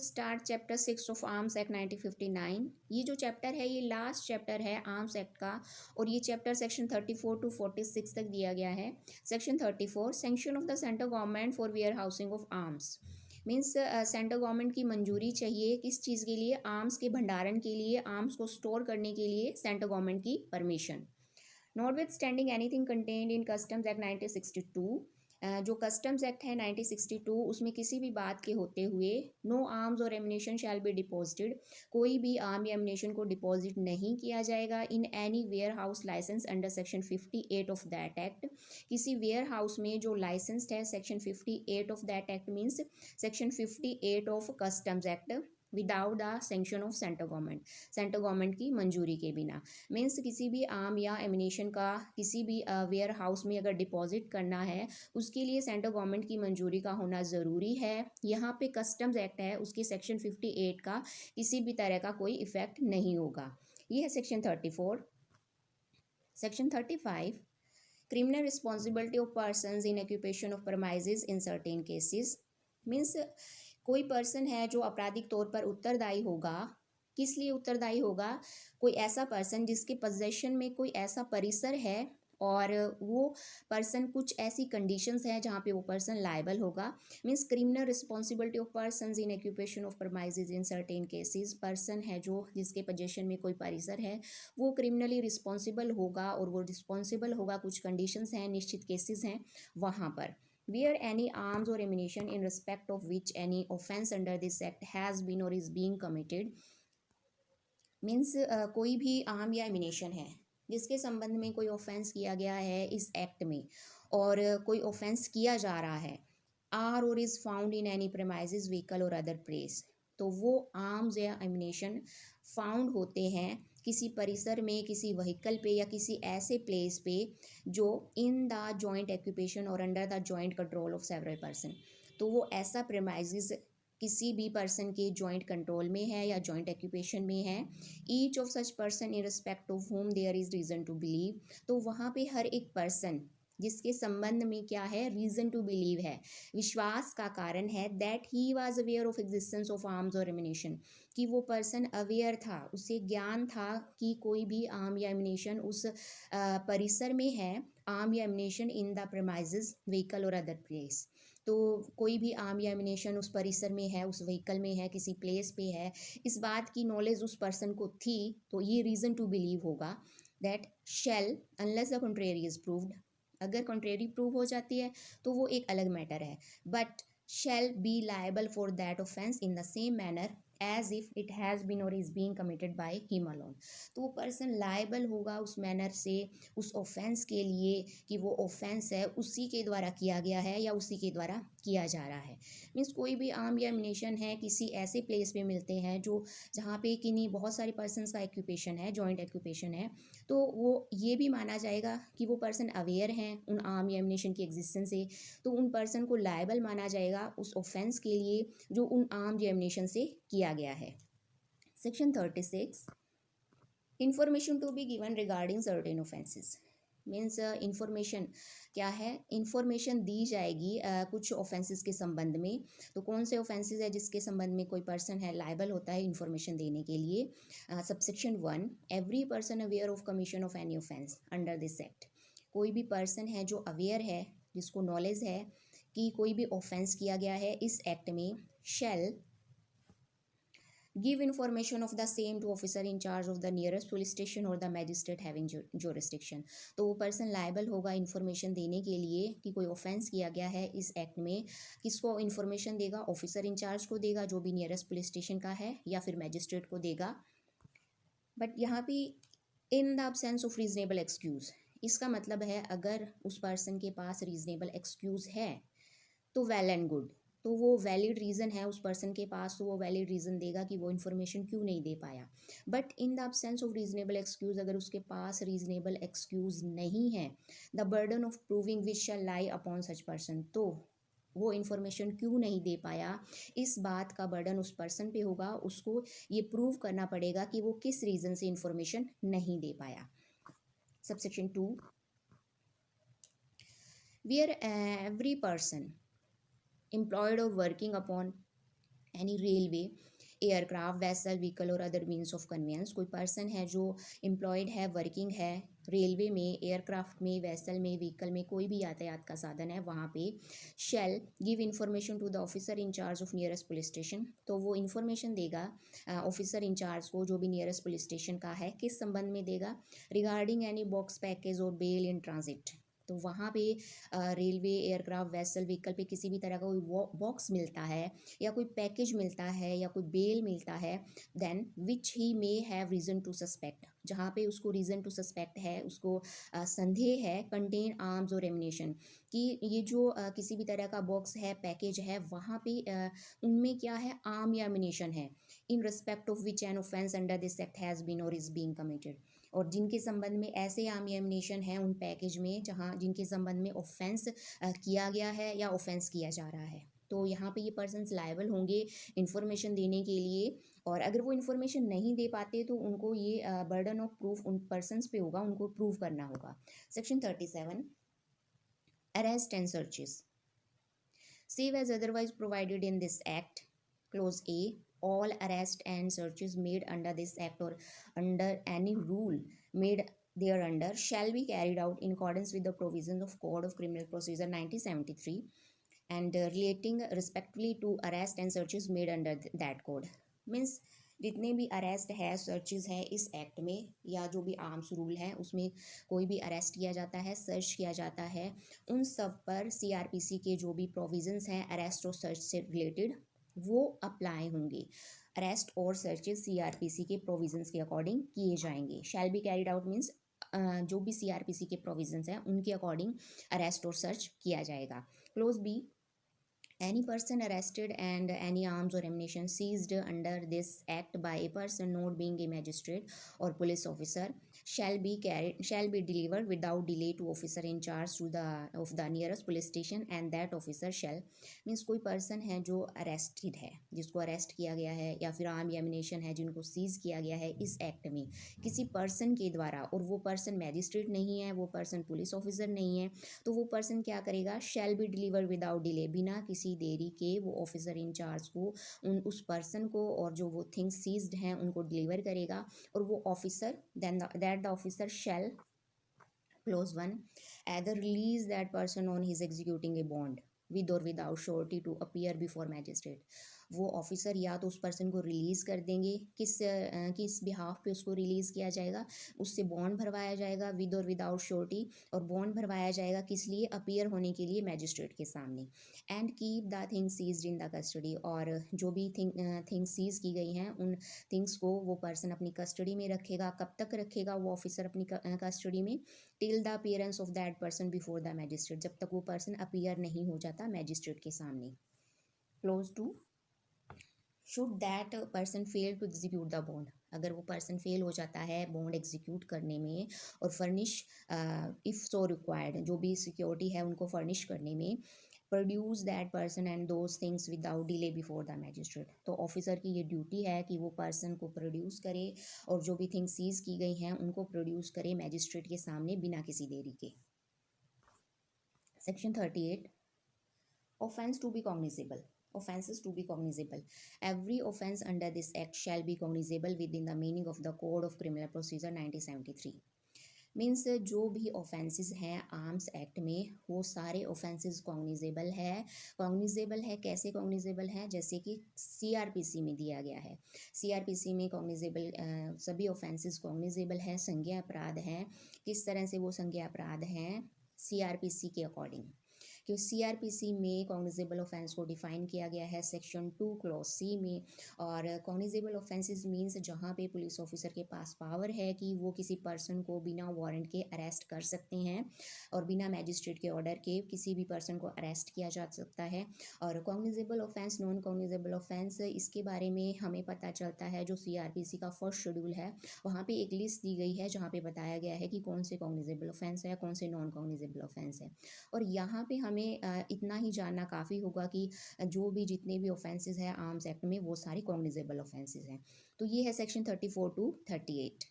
Start chapter 6 of arms act 1959। ये जो chapter है ये लास्ट चैप्टर है आर्म्स एक्ट का, और ये चैप्टर सेक्शन 34 टू 46 तक दिया गया है। Section 34, sanction of the central government for warehousing of arms. Means central government की मंजूरी चाहिए किस चीज़ के लिए? आर्म्स के भंडारण के लिए, आर्म्स को स्टोर करने के लिए सेंट्रल गवर्नमेंट की permission. Notwithstanding anything contained in customs act 1962, जो कस्टम्स एक्ट है 1962 उसमें किसी भी बात के होते हुए नो आर्म्स और एमिनेशन शैल बी डिपॉजिटेड, कोई भी आर्म या एमिनेशन को डिपॉजिट नहीं किया जाएगा in any warehouse licence under section 58 of that act. किसी वेयर हाउस में जो लाइसेंस्ड है section 58 of that act means section 58 of customs act without the sanction of central government, central government की मंजूरी के बिना। मीन्स किसी भी आर्म या एमिनेशन का किसी भी वेयर हाउस में अगर डिपॉजिट करना है उसके लिए सेंट्रल गवर्नमेंट की मंजूरी का होना ज़रूरी है। यहाँ पे कस्टम्स एक्ट है उसकी सेक्शन 58 का किसी भी तरह का कोई इफेक्ट नहीं होगा। ये है section 34। Section 35, criminal responsibility of persons in occupation of premises in certain cases. Means कोई पर्सन है जो आपराधिक तौर पर उत्तरदायी होगा। किस लिए उत्तरदायी होगा? कोई ऐसा पर्सन जिसके पोजेशन में कोई ऐसा परिसर है और वो पर्सन कुछ ऐसी कंडीशंस हैं जहाँ पे वो पर्सन लायबल होगा। Means criminal responsibility of persons in occupation of premises in certain cases. Person है जो जिसके पोजेशन में कोई परिसर है वो क्रिमिनली रिस्पॉन्सिबल होगा, और वो रिस्पॉन्सिबल होगा कुछ कंडीशंस हैं, निश्चित केसेस हैं वहाँ पर। Where any arms or ammunition in respect of which any offence under this act has been or is being committed, means कोई भी आर्म या एमिनेशन है जिसके संबंध में कोई ऑफेंस किया गया है इस एक्ट में, और कोई ऑफेंस किया जा रहा है, are or is found in any premises vehicle और अदर प्लेस, तो वो आर्म्स या एमिनेशन फाउंड होते हैं किसी परिसर में, किसी व्हीकल पे या किसी ऐसे प्लेस पे जो इन द जॉइंट ऑक्यूपेशन और under the joint control of several person. तो वो ऐसा प्रेमाइजेज किसी भी पर्सन के जॉइंट कंट्रोल में है या जॉइंट ऑक्यूपेशन में है। Each of such person in respect of whom there is reason to believe, तो वहाँ पे हर एक पर्सन जिसके संबंध में क्या है, रीज़न टू बिलीव है, विश्वास का कारण है, that he was aware of existence of arms और एमिनेशन, कि वो पर्सन अवेयर था, उसे ज्ञान था कि कोई भी आर्म या एमिनेशन उस परिसर में है, आर्म या एमिनेशन इन द प्रेमाइजेज व्हीकल और अदर प्लेस। तो कोई भी आर्म या एमिनेशन उस परिसर में है, उस व्हीकल में है, किसी प्लेस पे है, इस बात की नॉलेज उस पर्सन को थी, तो ये रीज़न टू बिलीव होगा। That shall unless the contrary is proved, अगर कंट्रेरी प्रूव हो जाती है तो वो एक अलग मैटर है, but shall be liable for that offence in the same manner as if it has been और is being committed by him alone, तो वो पर्सन लायबल होगा उस मैनर से, उस ऑफेंस के लिए कि वो ऑफेंस है उसी के द्वारा किया गया है या उसी के द्वारा किया जा रहा है। मीन्स कोई भी आर्म या एमिनेशन है किसी ऐसे प्लेस पे मिलते हैं जो जहाँ पे किन्हीं बहुत सारे पर्सनस का ऑक्यूपेशन है, जॉइंट ऑक्यूपेशन है, तो वो ये भी माना जाएगा कि वो पर्सन अवेयर हैं उन आर्म या एमिनेशन की एग्जिस्टेंस से, तो उन पर्सन को लायबल माना जाएगा उस ऑफेंस के लिए जो उन आर्म या एमिनेशन से किया गया है। Section 36, information to be given regarding certain offences. Means information क्या है, इंफॉर्मेशन दी जाएगी कुछ ऑफेंसेस के संबंध में। तो कौन से ऑफेंसेस है जिसके संबंध में कोई पर्सन है लायबल होता है इंफॉर्मेशन देने के लिए? Subsection 1, every person aware of commission of any offence under this act, कोई भी पर्सन है जो अवेयर है, जिसको नॉलेज है कि कोई भी ऑफेंस किया गया है इस एक्ट में, शैल give information of the same to officer in charge of the nearest police station or the magistrate having jurisdiction, तो वो पर्सन लायबल होगा इन्फॉर्मेशन देने के लिए कि कोई ऑफेंस किया गया है इस एक्ट में। किसको इन्फॉर्मेशन देगा? ऑफिसर इंचार्ज को देगा जो भी नियरेस्ट पुलिस स्टेशन का है, या फिर मैजिस्ट्रेट को देगा। बट यहाँ पे इन the absence of reasonable excuse, इसका मतलब है अगर उस पर्सन के पास रीजनेबल एक्सक्यूज़ है तो वेल एंड गुड, तो वो वैलिड रीज़न है उस पर्सन के पास, तो वो वैलिड रीज़न देगा कि वो इन्फॉर्मेशन क्यों नहीं दे पाया। But in the absence of reasonable excuse, अगर उसके पास रीजनेबल एक्सक्यूज़ नहीं है, the burden of proving which shall lie upon such person, तो वो इन्फॉर्मेशन क्यों नहीं दे पाया, इस बात का बर्डन उस पर्सन पे होगा, उसको ये प्रूव करना पड़ेगा कि वो किस रीज़न से इन्फॉर्मेशन नहीं दे पाया। Subsection 2, where every person employed or working upon any railway, aircraft, vessel, vehicle और अदर मीन्स ऑफ कन्वेंस। कोई पर्सन है जो एम्प्लॉयड है, वर्किंग है रेलवे में, एयरक्राफ्ट में, वेसल में, व्हीकल में, कोई भी यातायात का साधन है वहाँ पे, shall give information to the officer in charge of nearest police station. तो वो इन्फॉर्मेशन देगा ऑफिसर इंचार्ज को जो भी नियरेस्ट पुलिस स्टेशन का है, किस संबंध में देगा, रिगार्डिंग एनी बॉक्स, पैकेज और बेल इन ट्रांजिट। तो वहाँ पे रेलवे, एयरक्राफ्ट, वेसल, व्हीकल पे किसी भी तरह का कोई बॉक्स मिलता है या कोई पैकेज मिलता है या कोई बेल मिलता है, then which he may have reason to suspect, जहाँ पे उसको रीज़न टू सस्पेक्ट है, उसको संदेह है, कंटेन आर्म्स और एमिनेशन, कि ये जो किसी भी तरह का बॉक्स है, पैकेज है, वहाँ पे उनमें क्या है, आर्म या एमिनेशन है, in respect of which an offence under this act has been और इज़ बीइंग कमिटेड। और जिनके संबंध में ऐसे आर्म या एमिनेशन है उन पैकेज में जहाँ जिनके संबंध में ऑफेंस किया गया है या ऑफेंस किया जा रहा है, तो यहाँ पे ये पर्सन्स लायबल होंगे इन्फॉर्मेशन देने के लिए। और अगर वो इन्फॉर्मेशन नहीं दे पाते तो उनको ये बर्डन ऑफ प्रूफ उन पर्सन्स पे होगा, उनको प्रूव करना होगा। Section 37, arrest and searches. Save as otherwise provided in this act, clause A, all arrest and searches made under this act or under any rule made thereunder shall be carried out in accordance with the provisions of Code of Criminal Procedure 1973 and relating respectively to arrest and searches made under that code। Means जितने भी arrest है, searches है इस act में या जो भी arms rule है उसमें कोई भी अरेस्ट किया जाता है, सर्च किया जाता है, उन सब पर सीआरपीसी के जो भी प्रोविजंस हैं अरेस्ट और सर्च से रिलेटेड वो अप्लाई होंगे। अरेस्ट और सर्चेज सीआरपीसी के प्रोविजंस के अकॉर्डिंग किए जाएंगे। Shall be carried out means जो भी सीआरपीसी के प्रोविजंस हैं उनके अकॉर्डिंग अरेस्ट और सर्च किया जाएगा। Clause b, any person arrested and any arms or ammunition seized under this act by a person not being a magistrate or police officer shall be delivered without delay to officer in charge to the of the nearest police station and that officer shall means कोई person है जो arrested है, जिसको arrest किया गया है या फिर arm या ammunition है जिनको seize किया गया है इस act में किसी person के द्वारा, और वो person magistrate नहीं है, वो person police officer नहीं है, तो वो person क्या करेगा, shall be delivered without delay, बिना किसी देरी के वो ऑफिसर इंचार्ज को उस पर्सन को और जो वो थिंग्स सीज्ड हैं उनको डिलीवर करेगा। और वो officer then that the officer shall clause 1 either release that person on his executing a bond with or without surety to appear before magistrate। वो ऑफिसर या तो उस पर्सन को रिलीज़ कर देंगे, किस बिहाफ पे उसको रिलीज़ किया जाएगा, उससे बॉन्ड भरवाया जाएगा विद और विदाउट श्योरिटी, और बॉन्ड भरवाया जाएगा किस लिए, अपीयर होने के लिए मैजिस्ट्रेट के सामने। And keep the things seized in the custody, और जो भी थिंग्स सीज की गई हैं उन थिंग्स को वो पर्सन अपनी कस्टडी में रखेगा। कब तक रखेगा वो ऑफिसर अपनी कस्टडी में, till the appearance of that person before the magistrate, जब तक वो पर्सन अपीयर नहीं हो जाता मैजिस्ट्रेट के सामने। Clause 2, should that person fail to execute the bond, अगर वो पर्सन फेल हो जाता है बॉन्ड एग्जीक्यूट करने में और फर्निश इफ़ सो रिक्वायर्ड, जो भी सिक्योरिटी है उनको फर्निश करने में, produce that person and those things without delay before the magistrate, तो ऑफिसर की ये ड्यूटी है कि वो पर्सन को प्रोड्यूस करे और जो भी थिंग्स सीज की गई हैं उनको प्रोड्यूस करे मैजिस्ट्रेट के सामने बिना किसी देरी के। Section 38, offense to be cognizable, offenses to be cognizable, every offense under this act shall be cognizable within the meaning of the Code of Criminal Procedure 1973। Means जो भी ऑफेंसेस हैं आर्म्स एक्ट में वो सारे ऑफेंसेस कॉग्निजेबल है। Cognizable है कैसे cognizable है, जैसे कि सीआरपीसी में दिया गया है, सीआरपीसी में कॉग्निजेबल सभी ऑफेंसेस कॉग्निजेबल है, संज्ञेय अपराध हैं। किस तरह से वो संज्ञेय अपराध हैं, सीआरपीसी के अकॉर्डिंग, कि सीआरपीसी में कॉग्निजेबल ऑफेंस को डिफाइन किया गया है सेक्शन 2 क्लॉज सी में। और कॉग्निजेबल ऑफेंसेस मींस जहाँ पे पुलिस ऑफिसर के पास पावर है कि वो किसी पर्सन को बिना वारंट के अरेस्ट कर सकते हैं और बिना मैजिस्ट्रेट के ऑर्डर के किसी भी पर्सन को अरेस्ट किया जा सकता है। और cognizable offence, non cognizable offence, इसके बारे में हमें पता चलता है जो सीआरपीसी का फर्स्ट शेड्यूल है वहाँ पे एक लिस्ट दी गई है जहाँ पे बताया गया है कि कौन से कॉग्निजेबल ऑफेंस है, कौन से नॉन कॉग्निजेबल ऑफेंस है। और यहाँ पे हमें इतना ही जानना काफ़ी होगा कि जो भी जितने भी ऑफेंसेस हैं आर्म्स एक्ट में वो सारे कॉग्निजेबल ऑफेंसेस हैं। तो ये है सेक्शन 34 to 38।